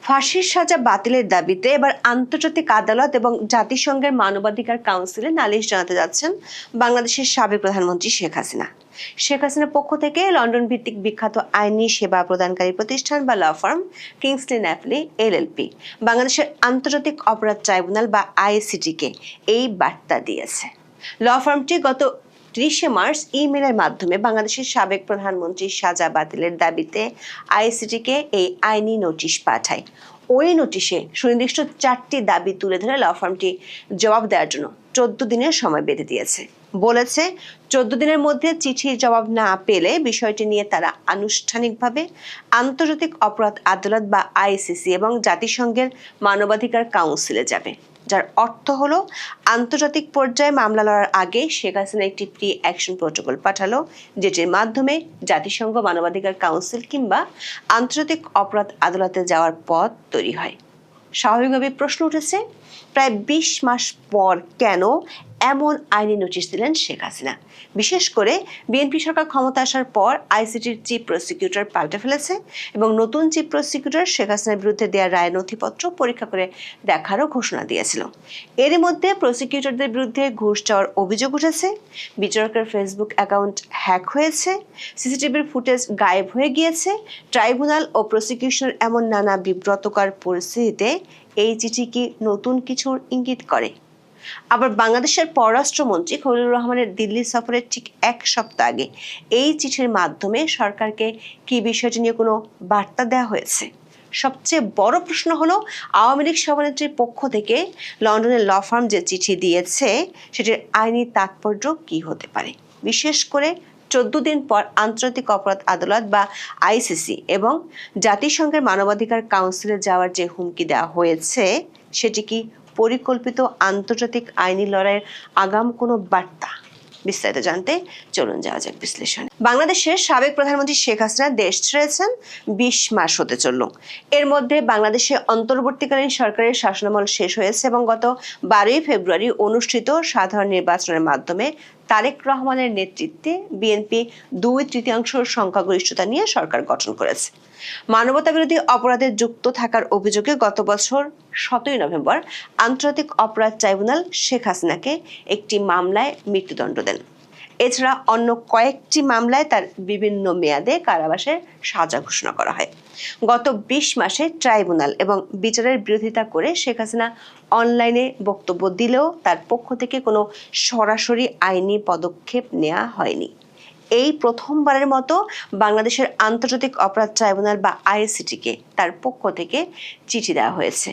ফাঁসির সাজা বাতিলের দাবিতে এবার আন্তর্জাতিক আদালত এবং জাতিসংঘের মানবাধিকার কাউন্সিলে নালিশ জানাতে যাচ্ছেন বাংলাদেশের সাবেক প্রধানমন্ত্রী শেখ হাসিনা। শেখ হাসিনার পক্ষ থেকে লন্ডন ভিত্তিক বিখ্যাত আইনি সেবা প্রদানকারী প্রতিষ্ঠান বা ল ফার্ম কিংসলি ন্যাপলি এলএলপি বাংলাদেশের আন্তর্জাতিক অপরাধ ট্রাইব্যুনাল বা আইসিটিকে এই বার্তা দিয়েছে। ল ফার্মটি গত 30 মার্চ ইমেলের মাধ্যমে বাংলাদেশের সাবেক প্রধানমন্ত্রীর সাজা বাতিলের দাবিতে আইসিটিকে এই আইনি নোটিশ পাঠায়। ওই নোটিশে সুনির্দিষ্ট 4টি দাবি তুলে ধরে ল ফার্মটি জবাব দেওয়ার জন্য 14 দিনের সময় বেঁধে দিয়েছে। বলেছে 14 দিনের মধ্যে চিঠির জবাব না পেলে বিষয়টি নিয়ে তারা আনুষ্ঠানিকভাবে আন্তর্জাতিক অপরাধ আদালত বা আইসিসি এবং জাতিসংঘের মানবাধিকার কাউন্সিলে যাবে, যার অর্থ হলো আন্তর্জাতিক পর্যায়ে মামলা লড়ার আগে শেখ হাসিনা একটি প্রি অ্যাকশন প্রোটোকল পাঠালো, যেটির মাধ্যমে জাতিসংঘ মানবাধিকার কাউন্সিল কিংবা আন্তর্জাতিক অপরাধ আদালতে যাওয়ার পথ তৈরি হয়। স্বাভাবিকভাবে প্রশ্ন উঠেছে, প্রায় 20 মাস পর কেন এমন আইনি নোটিশ দিলেন শেখ হাসিনা? বিশেষ করে বিএনপি সরকার ক্ষমতা আসার পর আইসিটির চিফ প্রসিকিউটর পাল্টে ফেলেছে এবং নতুন চিফ প্রসিকিউটর শেখ হাসিনার বিরুদ্ধে দেওয়া রায় নথিপত্র পরীক্ষা করে দেখারও ঘোষণা দিয়েছিল। এর মধ্যে প্রসিকিউটরদের বিরুদ্ধে ঘুষ চাওয়ার অভিযোগ উঠেছে, বিচারকের ফেসবুক অ্যাকাউন্ট হ্যাক হয়েছে, সিসিটিভির ফুটেজ গায়েব হয়ে গিয়েছে। ট্রাইব্যুনাল ও প্রসিকিউশনের এমন নানা বিব্রতকর পরিস্থিতিতে এই চিঠি কি নতুন কিছুর ইঙ্গিত করে? আবার বাংলাদেশের পররাষ্ট্রমন্ত্রী খলিলুর রহমানের দিল্লি সফরের ঠিক 1 সপ্তাহ আগে এই চিঠির মাধ্যমে সরকারকে কি বিষয়টি নিয়ে কোনো বার্তা দেওয়া হয়েছে? সবচেয়ে বড় প্রশ্ন হলো, আওয়ামী লীগ সভানেত্রীর পক্ষ থেকে লন্ডনের ল ফার্ম যে চিঠি দিয়েছে সেটির আইনি তাৎপর্য কি হতে পারে? বিশেষ করে 14 দিন পর আন্তর্জাতিক অপরাধ আদালত বা আইসিসি এবং জাতিসংঘের মানবাধিকার কাউন্সিলে যাওয়ার যে হুমকি দেওয়া হয়েছে সেটি কি পরিকল্পিত আন্তর্জাতিক আইনি লড়াইয়ের আগাম কোনো বার্তা? বিস্তারিত জানতে চলুন যাওয়া যাক বিশ্লেষণে। বাংলাদেশের সাবেক প্রধানমন্ত্রী শেখ হাসিনা দেশ ছেড়েছেন 20 মাস হতে চলল। এর মধ্যে বাংলাদেশে অন্তর্বর্তীকালীন সরকারের শাসনামল শেষ হয়েছে এবং গত 12 ফেব্রুয়ারি অনুষ্ঠিত সাধারণ নির্বাচনের মাধ্যমে তারেক রহমানের নেতৃত্বে বিএনপি 2/3 সংখ্যাগরিষ্ঠতা নিয়ে সরকার গঠন করেছে। মানবতাবিরোধী অপরাধে যুক্ত থাকার অভিযোগে গত বছর 17 নভেম্বর আন্তর্জাতিক অপরাধ ট্রাইব্যুনাল শেখ হাসিনাকে একটি মামলায় মৃত্যুদণ্ড দেন। এছাড়া অন্য কয়েকটি মামলায় তার বিভিন্ন মেয়াদে কারাবাসের সাজা ঘোষণা করা হয়। গত 20 মাসে ট্রাইব্যুনাল এবং বিচারের বিরোধিতা করে শেখ হাসিনা অনলাইনে বক্তব্য দিলেও তার পক্ষ থেকে কোনো সরাসরি আইনি পদক্ষেপ নেওয়া হয়নি। এই প্রথমবারের মতো বাংলাদেশের আন্তর্জাতিক অপরাধ ট্রাইব্যুনাল বা আইসিটিকে তার পক্ষ থেকে চিঠি দেওয়া হয়েছে।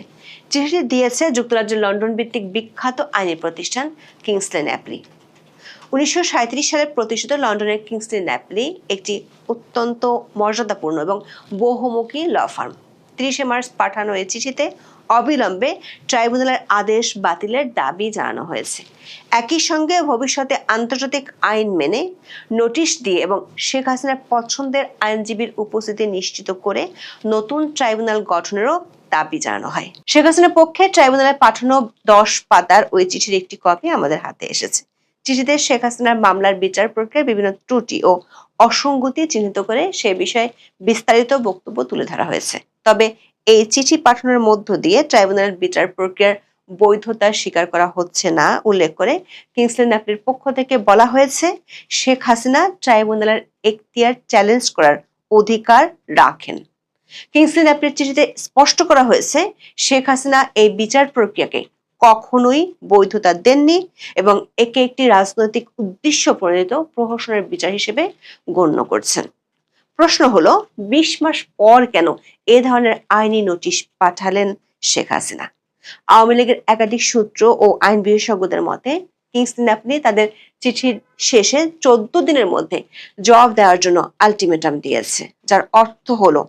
চিঠিটি দিয়েছে যুক্তরাজ্যের লন্ডন ভিত্তিক বিখ্যাত আইনি প্রতিষ্ঠান কিংসলি ন্যাপলি। 1937 সালে প্রতিষ্ঠিত লন্ডনের কিংসলি ন্যাপলি একটি অত্যন্ত মর্যাদাপূর্ণ এবং বহুমুখী ল ফার্ম। 30 মার্চ পাঠানো এই চিঠিতে অবিলম্বে ট্রাইব্যুনালের আদেশ বাতিলের দাবি জানানো হয়েছে। একই সঙ্গে ভবিষ্যতে আন্তর্জাতিক আইন মেনে নোটিশ দিয়ে এবং শেখ হাসিনার পছন্দের আইনজীবীর উপস্থিতি নিশ্চিত করে নতুন ট্রাইব্যুনাল গঠনেরও দাবি জানানো হয়। শেখ হাসিনার পক্ষে ট্রাইব্যুনালে পাঠানো 10 পাতার ওই চিঠির একটি কপি আমাদের হাতে এসেছে। চিঠিতে শেখ হাসিনার মামলার বিচার প্রক্রিয়ার বিভিন্ন ত্রুটি ও অসঙ্গতি চিহ্নিত করে সে বিষয়ে বিস্তারিত বক্তব্য তুলে ধরা হয়েছে। তবে এই চিঠি পাঠানোর মধ্য দিয়ে ট্রাইব্যুনালের বিচার প্রক্রিয়ার বৈধতা স্বীকার করা হচ্ছে না উল্লেখ করে কিংসলি ন্যাপলির পক্ষ থেকে বলা হয়েছে, শেখ হাসিনা ট্রাইব্যুনালের এখতিয়ার চ্যালেঞ্জ করার অধিকার রাখেন। কিংসলি ন্যাপলির চিঠিতে স্পষ্ট করা হয়েছে, শেখ হাসিনা এই বিচার প্রক্রিয়াকে কখনোই বৈধতা দেননি এবং একে একটি রাজনৈতিক উদ্দেশ্য প্রণোদিত প্রহসনের বিচার হিসেবে গণ্য করছেন। প্রশ্ন হলো, 20 মাস পর কেন এ ধরনের আইনি নোটিশ পাঠালেন শেখ হাসিনা? আওয়ামী লীগের একাধিক সূত্র ও আইন বিশেষজ্ঞদের মতে কিংসলি ন্যাপলি তাদের চিঠির শেষে 14 দিনের মধ্যে জবাব দেওয়ার জন্য আলটিমেটাম দিয়েছে, যার অর্থ হলো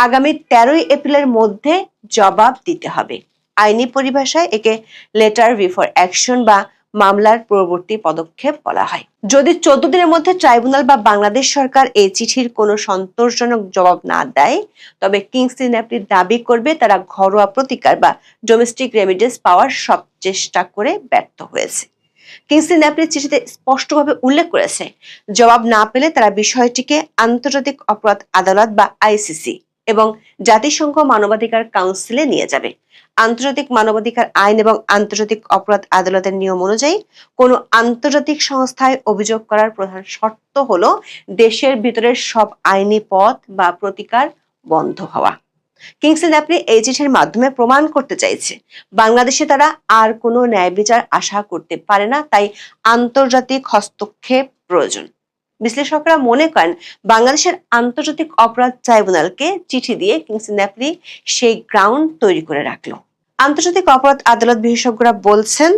আগামী 13 এপ্রিলের মধ্যে জবাব দিতে হবে। আইনি পরিভাষায় একে লেটার বিফোর অ্যাকশন বা মামলার পরবর্তী পদক্ষেপ বলা হয়। যদি 14 দিনের মধ্যে ট্রাইব্যুনাল বা বাংলাদেশ সরকার এই চিঠির কোনো সন্তোষজনক জবাব না দেয়, তবে কিংসলি ন্যাপলি দাবি করবে তারা ঘরোয়া প্রতিকার বা ডোমেস্টিক রেমিডিস পাওয়ার সব চেষ্টা করে ব্যর্থ হয়েছে। কিংসলি ন্যাপলি চিঠিতে স্পষ্টভাবে উল্লেখ করেছে, জবাব না পেলে তারা বিষয়টিকে আন্তর্জাতিক অপরাধ আদালত বা আইসিসি এবং জাতিসংঘ মানবাধিকার কাউন্সিলে নিয়ে যাবে। আন্তর্জাতিক মানবাধিকার আইন এবং আন্তর্জাতিক অপরাধ আদালতের নিয়ম অনুযায়ী কোনো আন্তর্জাতিক সংস্থায় অভিযোগ করার প্রধান শর্ত হলো দেশের ভিতরের সব আইনি পথ বা প্রতিকার বন্ধ হওয়া। কিংসলি ন্যাপলি এই চিঠির মাধ্যমে প্রমাণ করতে চাইছে বাংলাদেশে তারা আর কোনো ন্যায় বিচার আশা করতে পারে না, তাই আন্তর্জাতিক হস্তক্ষেপ প্রয়োজন। বিশ্লেষকরা মনে করেন বাংলাদেশের আন্তর্জাতিক অপরাধ ট্রাইব্যুনালকে চিঠি দিয়ে কিংসলি ন্যাপলি সেই গ্রাউন্ড তৈরি করে রাখলো। আন্তর্জাতিক অপরাধ আদালত বিশেষজ্ঞরা বলছেন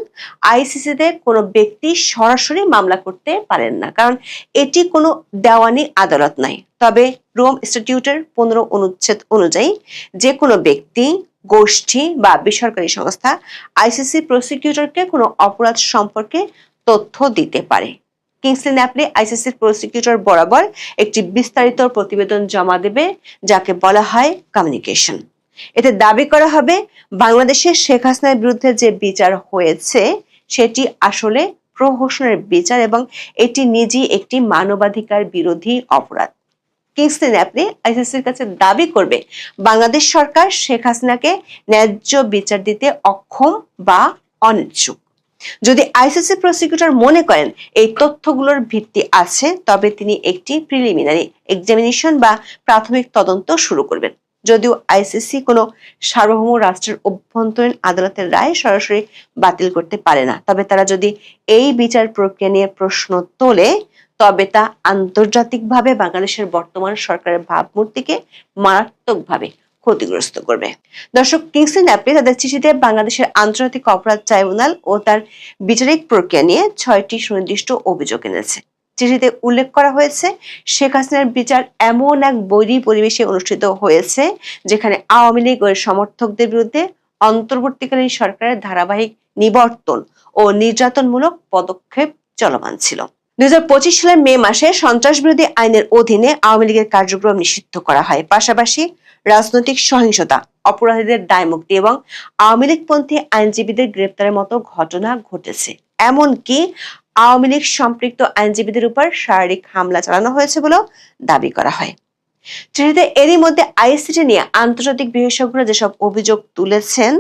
আইসিসিতে কোনো ব্যক্তি সরাসরি মামলা করতে পারেন না, কারণ এটি কোনো দেওয়ানি আদালত নয়। তবে রোম স্ট্যাটিউটের 15 অনুচ্ছেদ অনুযায়ী যে কোনো ব্যক্তি, গোষ্ঠী বা বেসরকারি সংস্থা আইসিসি প্রসিকিউটরকে কোনো অপরাধ সম্পর্কে তথ্য দিতে পারে। কিংসলি ন্যাপলি আইসিসির প্রসিকিউটর বরাবর একটি বিস্তারিত প্রতিবেদন জমা দেবে, যাকে বলা হয় কমিউনিকেশন। এতে দাবি করা হবে বাংলাদেশের শেখ হাসিনার বিরুদ্ধে যে বিচার হয়েছে সেটি আসলে প্রহসনের বিচার এবং এটি নিজেই একটি মানবাধিকার বিরোধী অপরাধ। কিংসলি ন্যাপলি আইসিসির কাছে দাবি করবে বাংলাদেশ সরকার শেখ হাসিনাকে ন্যায্য বিচার দিতে অক্ষম বা অনিচ্ছুক। যদি আইসিসি প্রসিকিউটর মনে করেন এই তথ্যগুলোর ভিত্তি আছে, তবে তিনি একটি প্রিলিমিনারি এক্সামিনেশন বা প্রাথমিক তদন্ত শুরু করবেন। যদিও আইসিসি কোনো সার্বভৌম রাষ্ট্রের অভ্যন্তরীণ আদালতের রায় সরাসরি বাতিল করতে পারে না, তবে তারা যদি এই বিচার প্রক্রিয়া নিয়ে প্রশ্ন তোলে তবে তা আন্তর্জাতিকভাবে বাংলাদেশের বর্তমান সরকারের ভাবমূর্তিকে মারাত্মকভাবে ক্ষতিগ্রস্ত করবে। দর্শক, কিংসলি ন্যাপলি তাদের চিঠিতে বাংলাদেশের আন্তর্জাতিক অপরাধ ট্রাইব্যুনাল ও তার বিচারিক প্রক্রিয়া নিয়ে 6টি সুনির্দিষ্ট অভিযোগ এনেছে। চিঠিতে উল্লেখ করা হয়েছে শেখ হাসিনার বিচার এমন এক বৈরী পরিবেশে অনুষ্ঠিত হয়েছে যেখানে আওয়ামী লীগ ও সমর্থকদের বিরুদ্ধে অন্তর্বর্তীকালীন সরকারের ধারাবাহিক নিবর্তন ও নির্যাতনমূলক পদক্ষেপ চলমান ছিল। 2025 সালের মে মাসে সন্ত্রাস বিরোধী আইনের অধীনে আওয়ামী লীগের কার্যক্রম নিষিদ্ধ করা হয়। পাশাপাশি রাজনৈতিক সহিংসতা, অপরাধীদের দায়মুক্তি এবং আওয়ামী লীগপন্থী আইনজীবীদের গ্রেপ্তারের মতো ঘটনা ঘটেছে। এমনকি আওয়ামী লীগ সম্পৃক্ত আইনজীবীদের উপর শারীরিক হামলা চালানো হয়েছে বলেও দাবি করা হয়। চিঠিতে এরই মধ্যে আইসিটি নিয়ে আন্তর্জাতিক বিশেষজ্ঞরা যেসব অভিযোগ তুলেছেন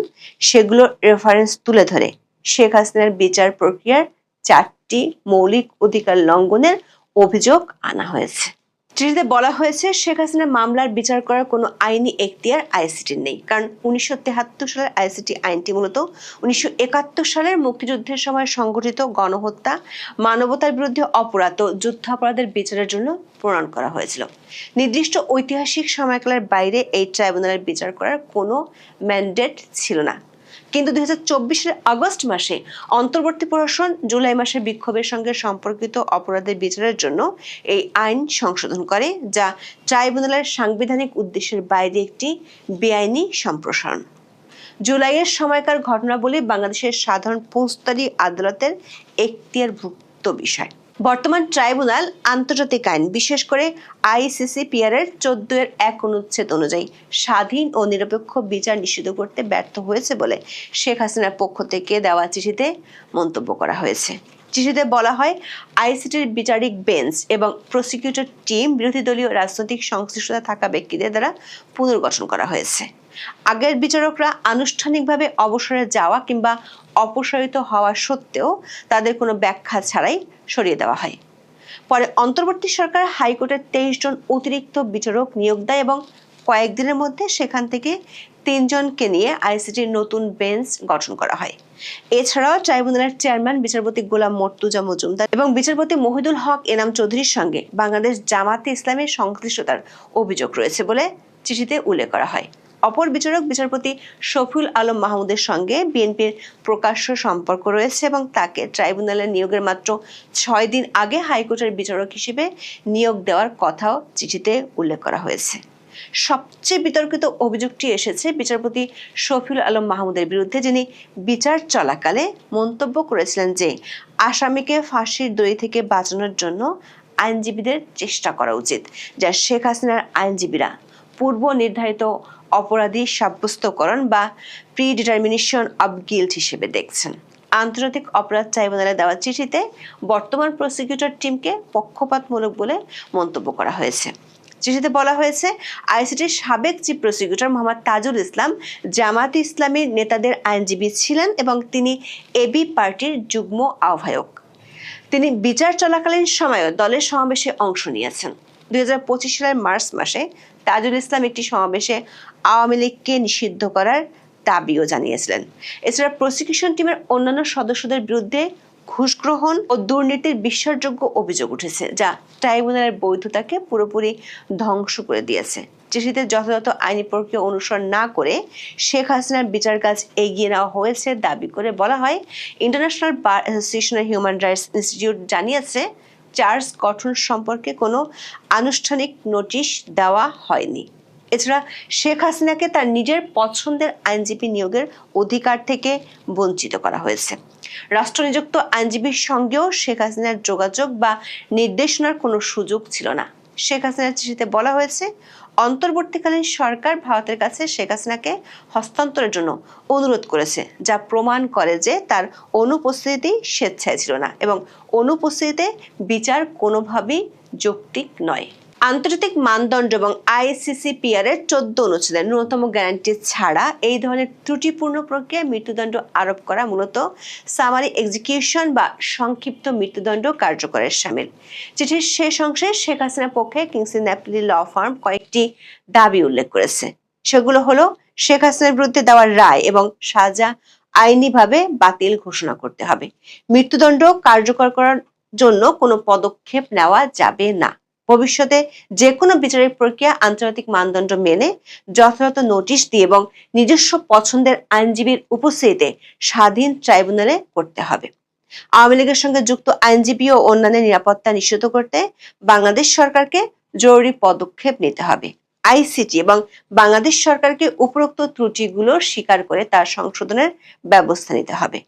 সেগুলোর রেফারেন্স তুলে ধরে শেখ হাসিনার বিচার প্রক্রিয়ার 4টি মৌলিক অধিকার লঙ্ঘনের অভিযোগ আনা হয়েছে। চিঠিতে বলা হয়েছে শেখ হাসিনা মামলার বিচার করার কোনো আইনি এখতিয়ার আইসিটির নেই, কারণ 1973 সালের আইসিটি আইনটি মূলত 1971 সালের মুক্তিযুদ্ধের সময় সংঘটিত গণহত্যা, মানবতার বিরুদ্ধে অপরাধ ও যুদ্ধাপরাধের বিচারের জন্য প্রণয়ন করা হয়েছিল। নির্দিষ্ট ঐতিহাসিক সময়কালের বাইরে এই ট্রাইব্যুনালের বিচার করার কোনো ম্যান্ডেট ছিল না। কিন্তু 2024 সালের আগস্ট মাসে অন্তর্বর্তী প্রশাসন জুলাই মাসে বিক্ষোভের সঙ্গে সম্পর্কিত অপরাধের বিচারের জন্য এই আইন সংশোধন করে, যা ট্রাইব্যুনালের সাংবিধানিক উদ্দেশ্যের বাইরে একটি বেআইনি সম্প্রসারণ। জুলাইয়ের সময়কার ঘটনাবলী বাংলাদেশের সাধারণ ফৌজদারি আদালতের এখতিয়ারভুক্ত বিষয়। বর্তমান ট্রাইব্যুনাল আন্তর্জাতিক আইন, বিশেষ করে আইসিসিপিআর এর 14-1 অনুচ্ছেদ অনুযায়ী স্বাধীন ও নিরপেক্ষ বিচার নিশ্চিত করতে ব্যর্থ হয়েছে বলে শেখ হাসিনার পক্ষ থেকে দেওয়া চিঠিতে মন্তব্য করা হয়েছে। চিঠিতে বলা হয় আইসিটির বিচারিক বেঞ্চ এবং প্রসিকিউটর টিম বিরোধী দলীয় রাজনৈতিক সংশ্লিষ্টতা থাকা ব্যক্তিদের দ্বারা পুনর্গঠন করা হয়েছে। আগের বিচারকরা আনুষ্ঠানিকভাবে অবসরে যাওয়া কিংবা অপসারিত হওয়া সত্ত্বেও তাদের কোনো ব্যাখ্যা ছাড়াই সরিয়ে দেওয়া হয়। পরে অন্তর্বর্তী সরকার হাইকোর্টের 23 জন অতিরিক্ত বিচারক নিয়োগ দেয় এবং কয়েকদিনের মধ্যে সেখান থেকে 3 জনকে নিয়ে আইসিটির নতুন বেঞ্চ গঠন করা হয়। এছাড়াও ট্রাইব্যুনালের চেয়ারম্যান বিচারপতি গোলাম মর্তুজা মজুমদার এবং বিচারপতি মহিদুল হক এনাম চৌধুরীর সঙ্গে বাংলাদেশ জামাতে ইসলামের সংশ্লিষ্টতার অভিযোগ রয়েছে বলে চিঠিতে উল্লেখ করা হয়। অপর বিচারক বিচারপতি শফিউল আলম মাহমুদের সঙ্গে বিএনপির প্রকাশ্য সম্পর্ক রয়েছে এবং তাকে ট্রাইব্যুনালের নিয়োগের মাত্র 6 দিন আগে হাইকোর্টের বিচারক হিসেবে নিয়োগ দেওয়ার কথাও চিঠিতে উল্লেখ করা হয়েছে। সবচেয়ে বিতর্কিত অভিযোগটি এসেছে বিচারপতি শফিউল আলম মাহমুদের বিরুদ্ধে, যিনি বিচার চলাকালে মন্তব্য করেছিলেন যে আসামিকে ফাঁসির দড়ি থেকে বাঁচানোর জন্য আইনজীবীদের চেষ্টা করা উচিত, যা শেখ হাসিনার আইনজীবীরা পূর্ব নির্ধারিত অপরাধী সাব্যস্তকরণ বা প্রিডিটারমিনেশন অব গিল্ট হিসেবে দেখছেন। আন্তর্জাতিক অপরাধ ট্রাইব্যুনালে দেওয়া চিঠিতে বর্তমান প্রসিকিউটর টিমকে পক্ষপাতমূলক বলে মন্তব্য করা হয়েছে। চিঠিতে বলা হয়েছে, আইসিটির সাবেক চিফ প্রসিকিউটর মোহাম্মদ তাজুল ইসলাম জামায়াতে ইসলামীর নেতাদের আইনজীবী ছিলেন এবং তিনি এবি পার্টির যুগ্ম আহ্বায়ক। তিনি বিচার চলাকালীন সময়ও দলের সমাবেশে অংশ নিয়েছেন। 2025 সালের মার্চ মাসে তাজুল ইসলাম একটি সমাবেশে আওয়ামী লীগকে নিষিদ্ধ করার দাবিও জানিয়েছিলেন। এছাড়া প্রসিকিউশন টিমের অন্যান্য সদস্যদের বিরুদ্ধে ঘুষ গ্রহণ ও দুর্নীতির বিশ্বাসযোগ্য অভিযোগ উঠেছে, যা ট্রাইব্যুনালের বৈধতাকে পুরোপুরি ধ্বংস করে দিয়েছে। চিঠিতে যথাযথ আইনি প্রক্রিয়া অনুসরণ না করে শেখ হাসিনার বিচার কাজ এগিয়ে নেওয়া হয়েছে দাবি করে বলা হয়, ইন্টারন্যাশনাল বার অ্যাসোসিয়েশনের হিউম্যান রাইটস ইনস্টিটিউট জানিয়েছে, চার্জ গঠন সম্পর্কে কোনো আনুষ্ঠানিক নোটিশ দেওয়া হয়নি। এছাড়া শেখ হাসিনাকে তার নিজের পছন্দের আইনজীবী নিয়োগের অধিকার থেকে বঞ্চিত করা হয়েছে। রাষ্ট্রনিযুক্ত আইনজীবীর সঙ্গেও শেখ হাসিনার যোগাযোগ বা নির্দেশনার কোনো সুযোগ ছিল না। শেখ হাসিনার চিঠিতে বলা হয়েছে, অন্তর্বর্তীকালীন সরকার ভারতের কাছে শেখ হাসিনাকে হস্তান্তরের জন্য অনুরোধ করেছে, যা প্রমাণ করে যে তার অনুপস্থিতি স্বেচ্ছায় ছিল না এবং অনুপস্থিতিতে বিচার কোনোভাবেই যৌক্তিক নয়। আন্তর্জাতিক মানদণ্ড এবং আইসিসিপিআর এর 14 অনুচ্ছেদের ন্যূনতম গ্যারান্টি ছাড়া এই ধরনের ত্রুটিপূর্ণ প্রক্রিয়ায় মৃত্যুদণ্ড আরোপ করা মূলত সামারি এক্সিকিউশন বা সংক্ষিপ্ত মৃত্যুদণ্ড কার্যকরের শামিল। চিঠির শেষ অংশে শেখ হাসিনার পক্ষে কিংসলি ন্যাপলি ল ফার্ম কয়েকটি দাবি উল্লেখ করেছে। সেগুলো হলো, শেখ হাসিনার বিরুদ্ধে দেওয়া রায় এবং সাজা আইনিভাবে বাতিল ঘোষণা করতে হবে। মৃত্যুদণ্ড কার্যকর করার জন্য কোনো পদক্ষেপ নেওয়া যাবে না। ভবিষ্যতে যে কোনো বিচারিক প্রক্রিয়া আন্তর্জাতিক মানদণ্ড মেনে যথাযথ নোটিশ দিয়ে এবং নিজস্ব পছন্দের আইনজীবীর উপস্থিতিতে স্বাধীন ট্রাইব্যুনালে করতে হবে। আওয়ামী লীগের সঙ্গে যুক্ত আইনজীবী ও অন্যান্য নিরাপত্তা নিশ্চিত করতে বাংলাদেশ সরকারকে জরুরি পদক্ষেপ নিতে হবে। আইসিটি এবং বাংলাদেশ সরকারকে উপরোক্ত ত্রুটিগুলো স্বীকার করে তার সংশোধনের ব্যবস্থা নিতে হবে।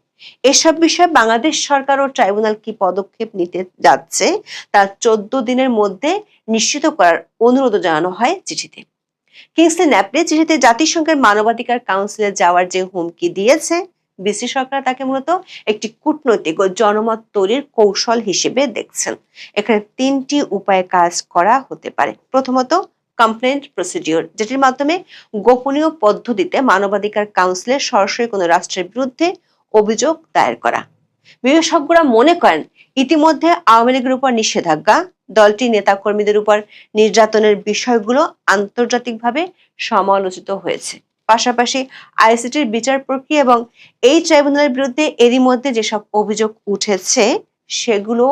এসব বিষয়ে বাংলাদেশ সরকার ও ট্রাইব্যুনাল কি পদক্ষেপ নিতে যাচ্ছে তা 14 দিনের মধ্যে নিশ্চিত করার অনুরোধ জানানো হয় চিঠিতে। কিংসলি ন্যাপলি চিঠিতে জাতিসংঘের মানবাধিকার কাউন্সিলে যাওয়ার যে হুমকি দিয়েছে, বিসি সরকার তাকে মূলত একটি কূটনৈতিক ও জনমত তৈরির কৌশল হিসেবে দেখছেন। এখানে 3টি উপায়ে কাজ করা হতে পারে। প্রথমত, কমপ্লেন্ট প্রসিডিওর, যেটির মাধ্যমে গোপনীয় পদ্ধতিতে মানবাধিকার কাউন্সিলে সরাসরি কোনো রাষ্ট্রের বিরুদ্ধে অভিযোগ দায়ের করা। বিশেষজ্ঞরা মনে করেন, ইতিমধ্যে আওয়ামী লীগের উপর নিষেধাজ্ঞা, দলটির নেতাকর্মীদের উপর নির্যাতনের বিষয়গুলো আন্তর্জাতিকভাবে সমালোচিত হয়েছে। পাশাপাশি আইসিটির বিচার প্রক্রিয়া এবং এই ট্রাইব্যুনালের বিরুদ্ধে এরই মধ্যে যেসব অভিযোগ উঠেছে সেগুলো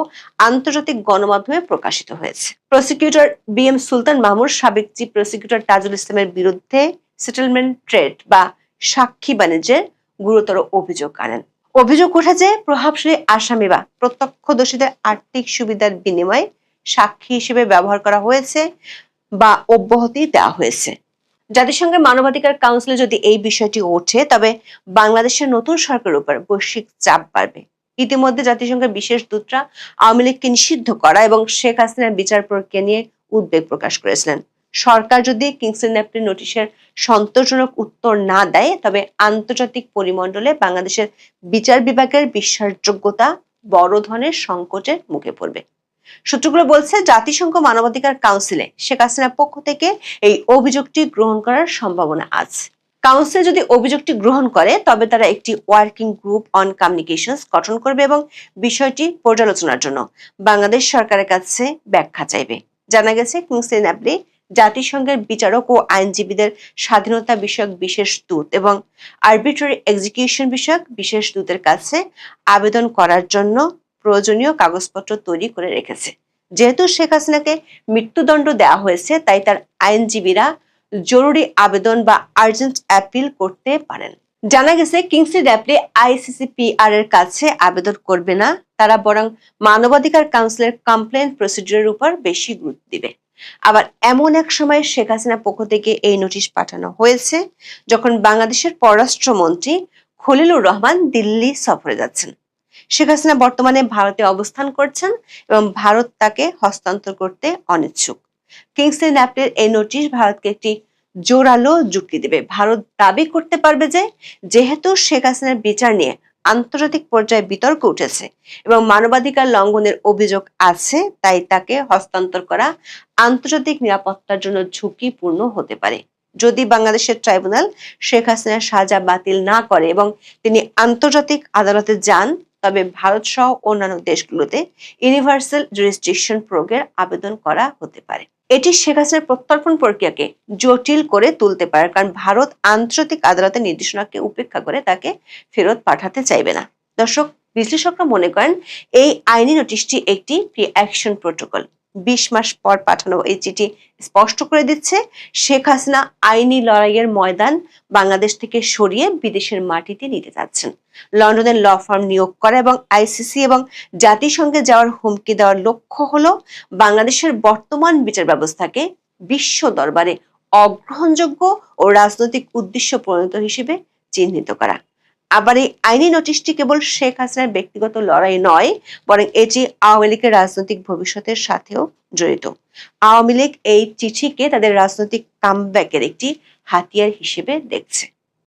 আন্তর্জাতিক গণমাধ্যমে প্রকাশিত হয়েছে। প্রসিকিউটর বিএম সুলতান মাহমুদ সাবেক চিফ প্রসিকিউটর তাজুল ইসলামের বিরুদ্ধে সেটেলমেন্ট ট্রেড বা সাক্ষী বাণিজ্যের গুরুতর অভিযোগ আনেন। অভিযোগ উঠেছে, প্রভাবশালী আসামি বা প্রত্যক্ষদর্শীদের আর্থিক সুবিধার বিনিময়ে সাক্ষী হিসেবে ব্যবহার করা হয়েছে বা অব্যাহতি দেওয়া হয়েছে। জাতিসংঘের মানবাধিকার কাউন্সিলে যদি এই বিষয়টি ওঠে, তবে বাংলাদেশের নতুন সরকারের উপর বৈশ্বিক চাপ বাড়বে। ইতিমধ্যে জাতিসংঘের বিশেষ দূতরা আওয়ামী লীগকে নিষিদ্ধ করা এবং শেখ হাসিনার বিচার প্রক্রিয়া নিয়ে উদ্বেগ প্রকাশ করেছিলেন। সরকার যদি কিংসলি ন্যাপলি নোটিশের সন্তোষজনক উত্তর না দেয়, তবে আন্তর্জাতিক পরিমণ্ডলে বাংলাদেশের বিচার বিভাগের বিশ্বাসযোগ্যতা বড় ধরনের সংকটের মুখে পড়বে। সূত্রগুলো বলছে, জাতিসংঘ মানবাধিকার কাউন্সিলে শেখ হাসিনার পক্ষ থেকে এই অভিযোগটি গ্রহণ করার সম্ভাবনা আছে। কাউন্সিল যদি অভিযোগটি গ্রহণ করে, তবে তারা একটি ওয়ার্কিং গ্রুপ অন কমিউনিকেশনস গঠন করবে এবং বিষয়টি পর্যালোচনার জন্য বাংলাদেশ সরকারের কাছে ব্যাখ্যা চাইবে। জানা গেছে, কিংসলি ন্যাপলি জাতিসংঘের বিচারক ও আইনজীবীদের স্বাধীনতা বিষয়ক বিশেষ দূত এবং আরবিট্রারি এক্সিকিউশন বিষয়ক বিশেষ দূতের কাছে আবেদন করার জন্য প্রয়োজনীয় কাগজপত্র তৈরি করে রেখেছে। যেহেতু শেখ হাসিনাকে মৃত্যুদণ্ড দেওয়া হয়েছে, তাই তার আইনজীবীরা জরুরি আবেদন বা আর্জেন্ট অ্যাপিল করতে পারেন। জানা গেছে, কিংসলি ন্যাপলি আইসিসিপিআর এর কাছে আবেদন করবে না, তারা বরং মানবাধিকার কাউন্সিলের কমপ্লেন্ট প্রসিডিউরের উপর বেশি গুরুত্ব দিবে। আবার এমন এক সময় শেখ হাসিনার পক্ষ থেকে এই নোটিশ পাঠানো হয়েছে যখন বাংলাদেশের পররাষ্ট্রমন্ত্রী খলিলুর রহমান দিল্লি সফরে যাচ্ছেন। শেখ হাসিনা বর্তমানে ভারতে অবস্থান করছেন এবং ভারত তাকে হস্তান্তর করতে অনিচ্ছুক। কিংসলি ন্যাপলির এই নোটিশ ভারতকে একটি জোরালো যুক্তি দেবে। ভারত দাবি করতে পারবে যে, যেহেতু শেখ হাসিনার বিচার নিয়ে আন্তর্জাতিক পর্যায়ে বিতর্ক উঠেছে এবং মানবাধিকার লঙ্ঘনের অভিযোগ আছে, তাই তাকে হস্তান্তর করা আন্তর্জাতিক নিরাপত্তার জন্য ঝুঁকিপূর্ণ হতে পারে। যদি বাংলাদেশের ট্রাইব্যুনাল শেখ হাসিনার সাজা বাতিল না করে এবং তিনি আন্তর্জাতিক আদালতে যান, তবে ভারত সহ অন্যান্য দেশগুলোতে ইউনিভার্সাল জুরিসডিকশন প্রয়োগের আবেদন করা হতে পারে। এটি শেখ হাসিনার প্রত্যর্পণ প্রক্রিয়াকে জটিল করে তুলতে পারে, কারণ ভারত আন্তর্জাতিক আদালতের নির্দেশনাকে উপেক্ষা করে তাকে ফেরত পাঠাতে চাইবে না। দর্শক, বিশ্লেষকরা মনে করেন এই আইনি নোটিশটি একটি প্রি অ্যাকশন প্রোটোকল। 20 মাস পর পাঠানো এই চিঠি স্পষ্ট করে দিচ্ছে শেখ হাসিনা আইনি লড়াইয়ের ময়দান বাংলাদেশ থেকে সরিয়ে বিদেশের মাটিতে নিতে যাচ্ছেন। লন্ডনের ল ফার্ম নিয়োগ করা এবং আইসিসি এবং জাতিসংঘে যাওয়ার হুমকি দেওয়ার লক্ষ্য হলো বাংলাদেশের বর্তমান বিচার ব্যবস্থাকে বিশ্ব দরবারে অগ্রহণযোগ্য ও রাজনৈতিক উদ্দেশ্য প্রণীত হিসেবে চিহ্নিত করা। আবার এই আইনি নোটিশটি কেবল শেখ হাসিনার ব্যক্তিগত লড়াই নয়, বরং এটি আওয়ামী লীগের রাজনৈতিক ভবিষ্যতের সাথেও জড়িত। আওয়ামী লীগ এই চিঠিকে তাদের রাজনৈতিক কামব্যাকের একটি হাতিয়ার হিসেবে দেখছে।